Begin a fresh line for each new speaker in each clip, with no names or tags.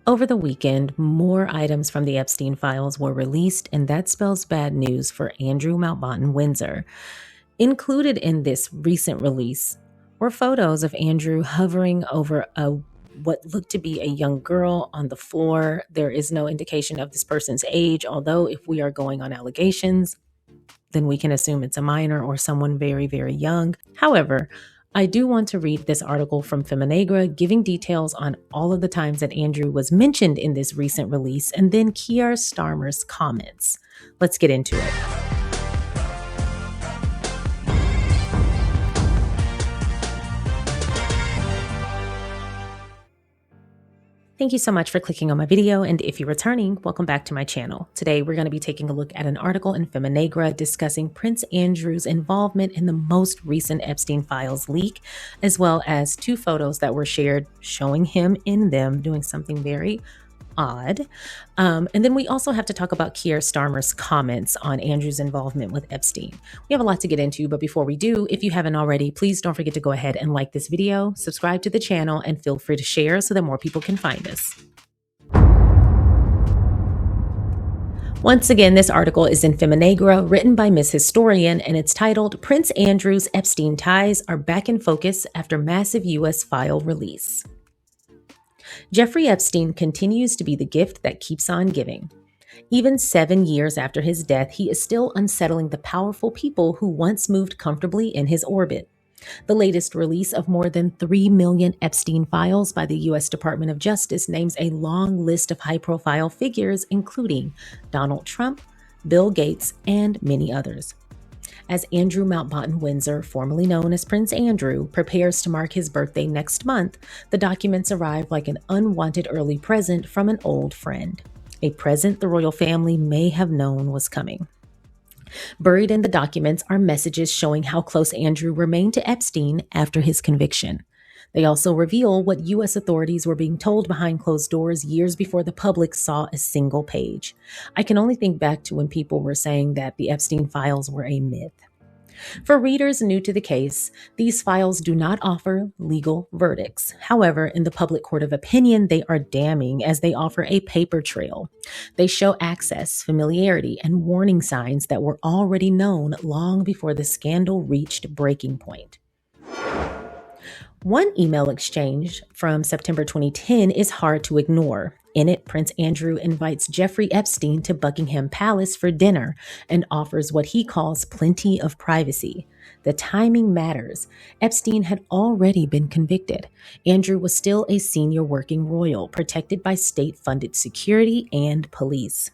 Over the weekend, more items from the Epstein files were released, and that spells bad news for Andrew Mountbatten Windsor. Included in this recent release were photos of Andrew hovering over what looked to be a young girl on the floor. There is no indication of this person's age, although if we are going on allegations, then we can assume it's a minor or someone very, very young. However, I do want to read this article from Feminegra giving details on all of the times that Andrew was mentioned in this recent release, and then Keir Starmer's comments. Let's get into it. Thank you so much for clicking on my video, and if you're returning, welcome back to my channel. Today, we're going to be taking a look at an article in Feminegra discussing Prince Andrew's involvement in the most recent Epstein files leak, as well as two photos that were shared showing him in them doing something very odd. And then we also have to talk about Keir Starmer's comments on Andrew's involvement with Epstein. We have a lot to get into, but before we do, if you haven't already, please don't forget to go ahead and like this video, subscribe to the channel, and feel free to share so that more people can find us. Once again, this article is in Feminegra, written by Miss Historian, and it's titled, Prince Andrew's Epstein Ties Are Back in Focus After Massive U.S. File Release. Jeffrey Epstein continues to be the gift that keeps on giving. Even 7 years after his death, he is still unsettling the powerful people who once moved comfortably in his orbit. The latest release of more than 3 million Epstein files by the U.S. Department of Justice names a long list of high-profile figures, including Donald Trump, Bill Gates, and many others. As Andrew Mountbatten Windsor, formerly known as Prince Andrew, prepares to mark his birthday next month, the documents arrive like an unwanted early present from an old friend, a present the royal family may have known was coming. Buried in the documents are messages showing how close Andrew remained to Epstein after his conviction. They also reveal what U.S. authorities were being told behind closed doors years before the public saw a single page. I can only think back to when people were saying that the Epstein files were a myth. For readers new to the case, these files do not offer legal verdicts. However, in the public court of opinion, they are damning as they offer a paper trail. They show access, familiarity, and warning signs that were already known long before the scandal reached breaking point. One email exchange from September 2010 is hard to ignore. In it, Prince Andrew invites Jeffrey Epstein to Buckingham Palace for dinner and offers what he calls plenty of privacy. The timing matters. Epstein had already been convicted. Andrew was still a senior working royal, protected by state-funded security and police.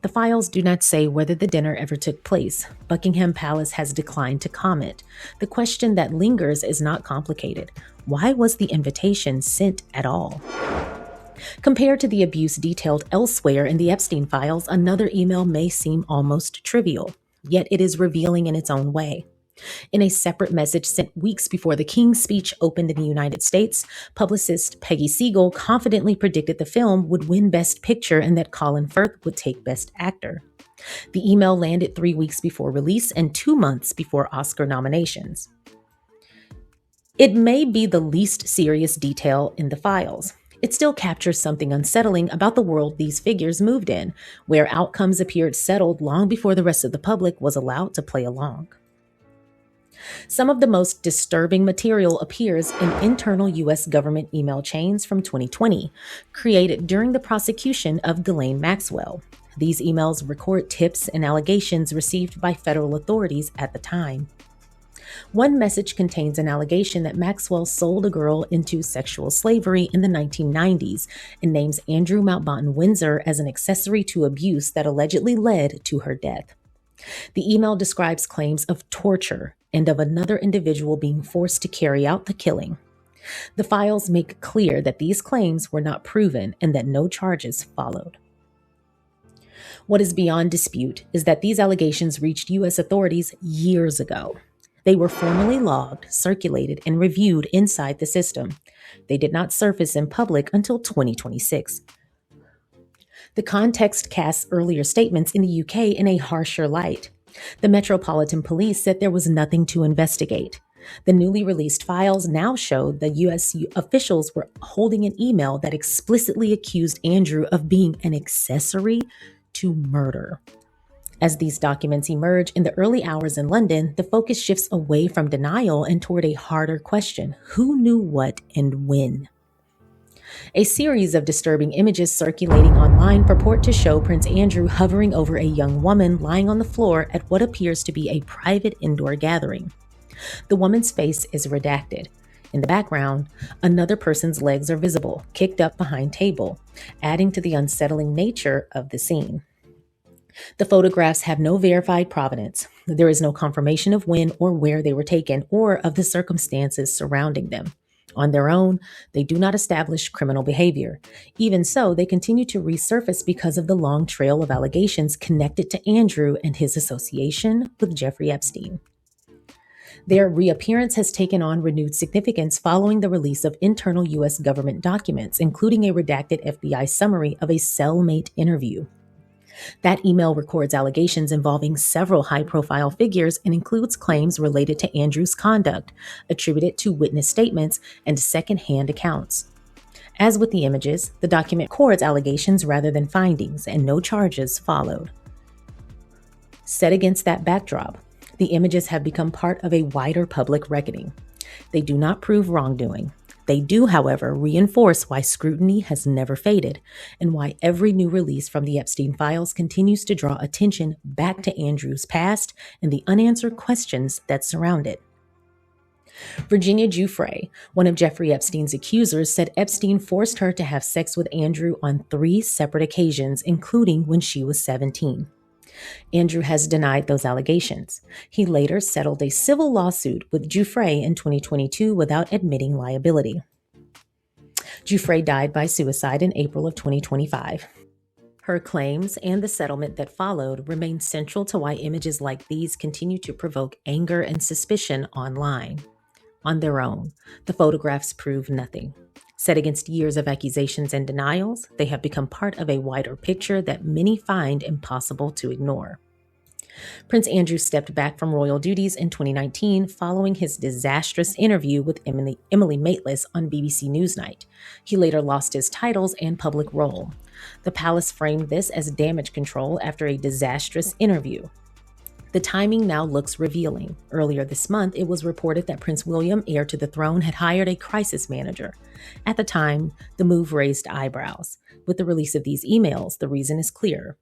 The files do not say whether the dinner ever took place. Buckingham Palace has declined to comment. The question that lingers is not complicated. Why was the invitation sent at all? Compared to the abuse detailed elsewhere in the Epstein files, another email may seem almost trivial, yet it is revealing in its own way. In a separate message sent weeks before the King's speech opened in the United States, publicist Peggy Siegel confidently predicted the film would win Best Picture and that Colin Firth would take Best Actor. The email landed 3 weeks before release and 2 months before Oscar nominations. It may be the least serious detail in the files. It still captures something unsettling about the world these figures moved in, where outcomes appeared settled long before the rest of the public was allowed to play along. Some of the most disturbing material appears in internal U.S. government email chains from 2020, created during the prosecution of Ghislaine Maxwell. These emails record tips and allegations received by federal authorities at the time. One message contains an allegation that Maxwell sold a girl into sexual slavery in the 1990s and names Andrew Mountbatten Windsor as an accessory to abuse that allegedly led to her death. The email describes claims of torture and of another individual being forced to carry out the killing. The files make clear that these claims were not proven and that no charges followed. What is beyond dispute is that these allegations reached U.S. authorities years ago. They were formally logged, circulated, and reviewed inside the system. They did not surface in public until 2026. The context casts earlier statements in the UK in a harsher light. The Metropolitan Police said there was nothing to investigate. The newly released files now show the U.S. officials were holding an email that explicitly accused Andrew of being an accessory to murder. As these documents emerge in the early hours in London, the focus shifts away from denial and toward a harder question: who knew what and when? A series of disturbing images circulating online purport to show Prince Andrew hovering over a young woman lying on the floor at what appears to be a private indoor gathering. The woman's face is redacted. In the background, another person's legs are visible, kicked up behind table, adding to the unsettling nature of the scene. The photographs have no verified provenance. There is no confirmation of when or where they were taken or of the circumstances surrounding them. On their own, they do not establish criminal behavior. Even so, they continue to resurface because of the long trail of allegations connected to Andrew and his association with Jeffrey Epstein. Their reappearance has taken on renewed significance following the release of internal U.S. government documents, including a redacted FBI summary of a cellmate interview. That email records allegations involving several high-profile figures and includes claims related to Andrew's conduct, attributed to witness statements and second-hand accounts. As with the images, the document records allegations rather than findings, and no charges followed. Set against that backdrop, the images have become part of a wider public reckoning. They do not prove wrongdoing. They do, however, reinforce why scrutiny has never faded and why every new release from the Epstein files continues to draw attention back to Andrew's past and the unanswered questions that surround it. Virginia Guiffre, one of Jeffrey Epstein's accusers, said Epstein forced her to have sex with Andrew on 3 separate occasions, including when she was 17. Andrew has denied those allegations. He later settled a civil lawsuit with Guiffre in 2022 without admitting liability. Guiffre died by suicide in April of 2025. Her claims and the settlement that followed remain central to why images like these continue to provoke anger and suspicion online. On their own, the photographs prove nothing. Set against years of accusations and denials, they have become part of a wider picture that many find impossible to ignore. Prince Andrew stepped back from royal duties in 2019 following his disastrous interview with Emily Maitlis on BBC Newsnight. He later lost his titles and public role. The palace framed this as damage control after a disastrous interview. The timing now looks revealing. Earlier this month, it was reported that Prince William, heir to the throne, had hired a crisis manager. At the time, the move raised eyebrows. With the release of these emails, the reason is clear.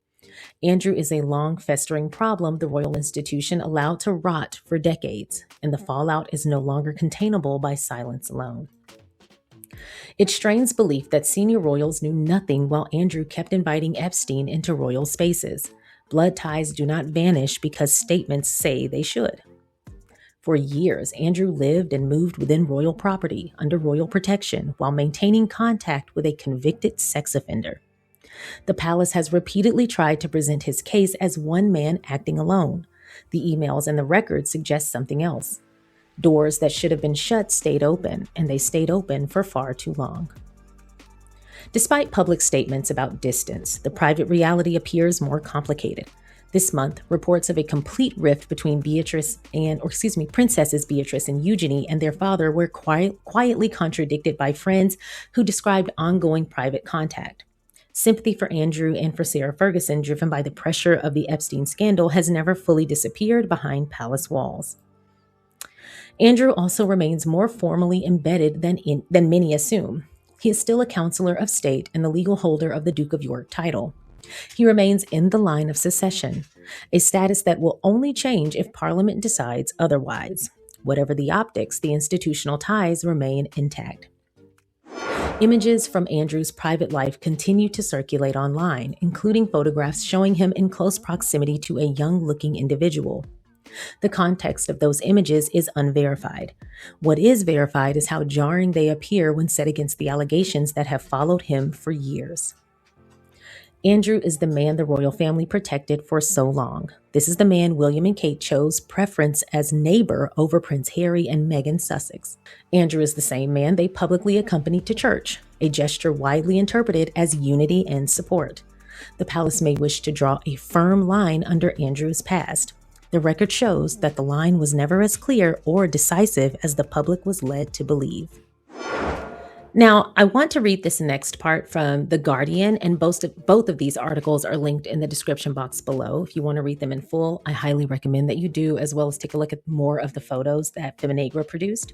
Andrew is a long festering problem the royal institution allowed to rot for decades, and the fallout is no longer containable by silence alone. It strains belief that senior royals knew nothing while Andrew kept inviting Epstein into royal spaces. Blood ties do not vanish because statements say they should. For years, Andrew lived and moved within royal property under royal protection while maintaining contact with a convicted sex offender. The palace has repeatedly tried to present his case as one man acting alone. The emails and the records suggest something else. Doors that should have been shut stayed open, and they stayed open for far too long. Despite public statements about distance, the private reality appears more complicated. This month, reports of a complete rift between Princesses Beatrice and Eugenie and their father were quietly contradicted by friends who described ongoing private contact. Sympathy for Andrew and for Sarah Ferguson, driven by the pressure of the Epstein scandal, has never fully disappeared behind palace walls. Andrew also remains more formally embedded than many assume. He is still a counselor of state and the legal holder of the Duke of York title. He remains in the line of succession, a status that will only change if Parliament decides otherwise. Whatever the optics, the institutional ties remain intact. Images from Andrew's private life continue to circulate online, including photographs showing him in close proximity to a young-looking individual. The context of those images is unverified. What is verified is how jarring they appear when set against the allegations that have followed him for years. Andrew is the man the royal family protected for so long. This is the man William and Kate chose preference as neighbor over Prince Harry and Meghan Sussex. Andrew is the same man they publicly accompanied to church, a gesture widely interpreted as unity and support. The palace may wish to draw a firm line under Andrew's past. The record shows that the line was never as clear or decisive as the public was led to believe. Now, I want to read this next part from The Guardian, and both of these articles are linked in the description box below. If you want to read them in full, I highly recommend that you do, as well as take a look at more of the photos that Feminagra produced.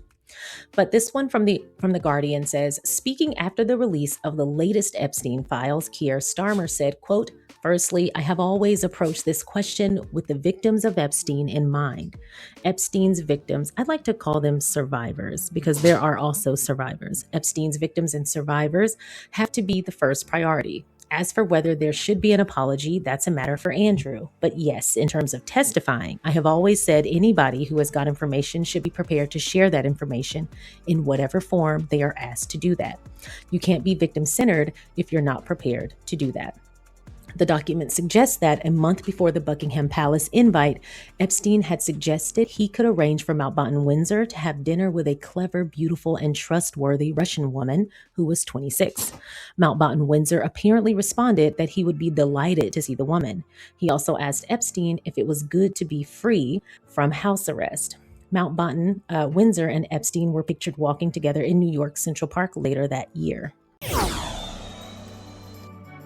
But this one from the Guardian says, speaking after the release of the latest Epstein files, Keir Starmer said, quote, "Firstly, I have always approached this question with the victims of Epstein in mind. Epstein's victims, I'd like to call them survivors because there are also survivors. Epstein's victims and survivors have to be the first priority. As for whether there should be an apology, that's a matter for Andrew. But yes, in terms of testifying, I have always said anybody who has got information should be prepared to share that information in whatever form they are asked to do that. You can't be victim-centered if you're not prepared to do that." The document suggests that a month before the Buckingham Palace invite, Epstein had suggested he could arrange for Mountbatten Windsor to have dinner with a clever, beautiful, and trustworthy Russian woman who was 26. Mountbatten Windsor apparently responded that he would be delighted to see the woman. He also asked Epstein if it was good to be free from house arrest. Mountbatten Windsor and Epstein were pictured walking together in New York's Central Park later that year.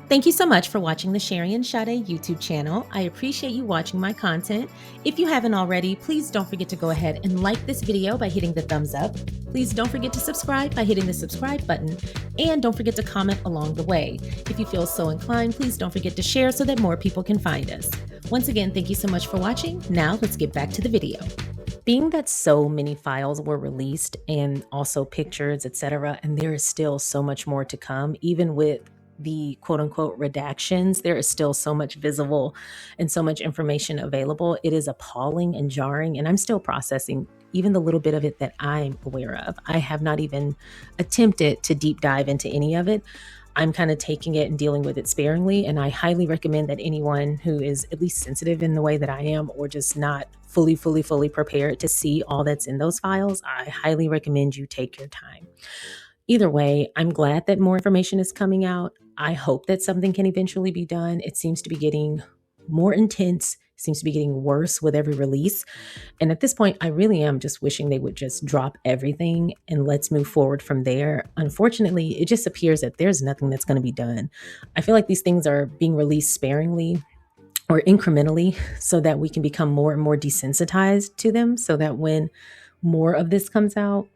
Thank you so much for watching the SharionSade YouTube channel. I appreciate you watching my content. If you haven't already, please don't forget to go ahead and like this video by hitting the thumbs up. Please don't forget to subscribe by hitting the subscribe button. And don't forget to comment along the way. If you feel so inclined, please don't forget to share so that more people can find us. Once again, thank you so much for watching. Now let's get back to the video. Being that so many files were released and also pictures, etc., and there is still so much more to come, even with the quote unquote redactions, there is still so much visible and so much information available. It is appalling and jarring, and I'm still processing even the little bit of it that I'm aware of. I have not even attempted to deep dive into any of it. I'm kind of taking it and dealing with it sparingly, and I highly recommend that anyone who is at least sensitive in the way that I am, or just not fully prepared to see all that's in those files, I highly recommend you take your time. Either way, I'm glad that more information is coming out. I hope that something can eventually be done. It seems to be getting more intense, seems to be getting worse with every release. And at this point, I really am just wishing they would just drop everything and let's move forward from there. Unfortunately, it just appears that there's nothing that's going to be done. I feel like these things are being released sparingly or incrementally so that we can become more and more desensitized to them, so that when more of this comes out,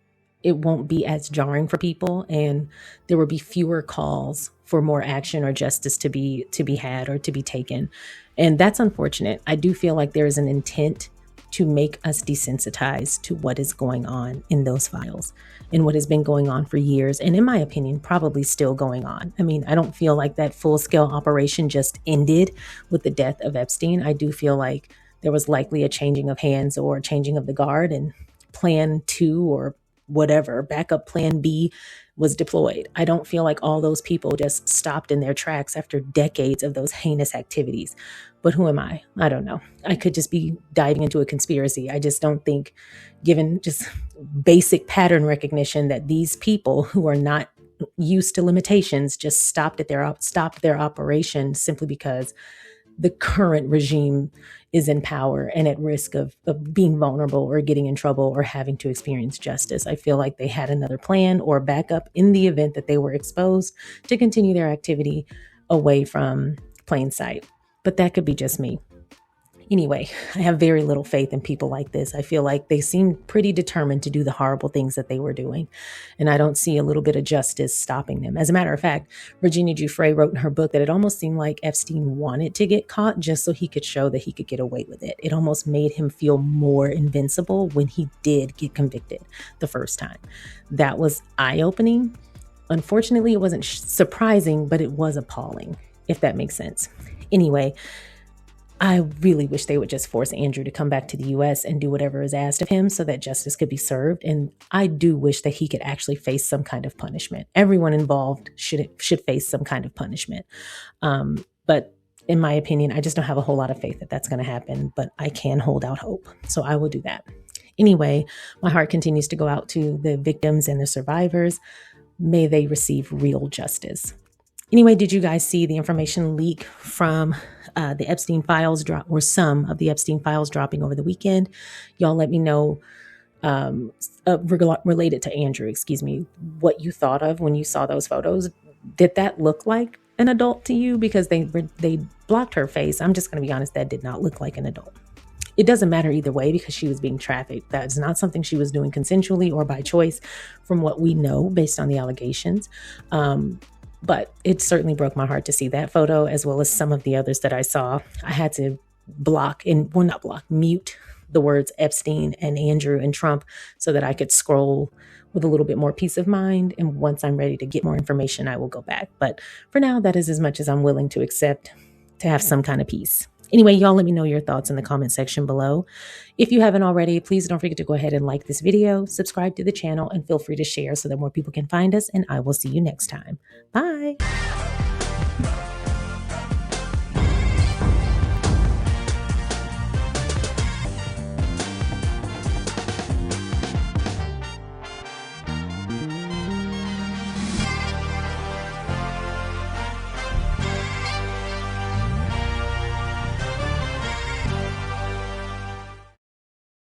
it won't be as jarring for people, and there will be fewer calls for more action or justice to be had or to be taken. And that's unfortunate. I do feel like there is an intent to make us desensitized to what is going on in those files and what has been going on for years. And in my opinion, probably still going on. I mean, I don't feel like that full-scale operation just ended with the death of Epstein. I do feel like there was likely a changing of hands or a changing of the guard, and plan 2 or whatever, backup plan B was deployed. I don't feel like all those people just stopped in their tracks after decades of those heinous activities. But who am I? I don't know. I could just be diving into a conspiracy. I just don't think, given just basic pattern recognition, that these people who are not used to limitations just stopped their operation simply because the current regime is in power and at risk of being vulnerable or getting in trouble or having to experience justice. I feel like they had another plan or backup in the event that they were exposed to continue their activity away from plain sight. But that could be just me. Anyway, I have very little faith in people like this. I feel like they seem pretty determined to do the horrible things that they were doing, and I don't see a little bit of justice stopping them. As a matter of fact, Virginia Giuffre wrote in her book that it almost seemed like Epstein wanted to get caught just so he could show that he could get away with it. It almost made him feel more invincible when he did get convicted the first time. That was eye-opening. Unfortunately, it wasn't surprising, but it was appalling, if that makes sense. Anyway, I really wish they would just force Andrew to come back to the U.S. and do whatever is asked of him so that justice could be served. And I do wish that he could actually face some kind of punishment. Everyone involved should face some kind of punishment. But in my opinion, I just don't have a whole lot of faith that that's going to happen, but I can hold out hope. So I will do that. Anyway, my heart continues to go out to the victims and the survivors. May they receive real justice. Anyway, did you guys see the information leak from the Epstein files drop, or some of the Epstein files dropping over the weekend. Y'all let me know related to Andrew, what you thought of when you saw those photos. Did that look like an adult to you? Because they blocked her face. I'm just going to be honest, that did not look like an adult. It doesn't matter either way because she was being trafficked. That's not something she was doing consensually or by choice from what we know based on the allegations. But it certainly broke my heart to see that photo as well as some of the others that I saw. I had to mute the words Epstein and Andrew and Trump so that I could scroll with a little bit more peace of mind. And once I'm ready to get more information, I will go back. But for now, that is as much as I'm willing to accept to have some kind of peace. Anyway, y'all let me know your thoughts in the comment section below. If you haven't already, please don't forget to go ahead and like this video, subscribe to the channel, and feel free to share so that more people can find us. And I will see you next time. Bye.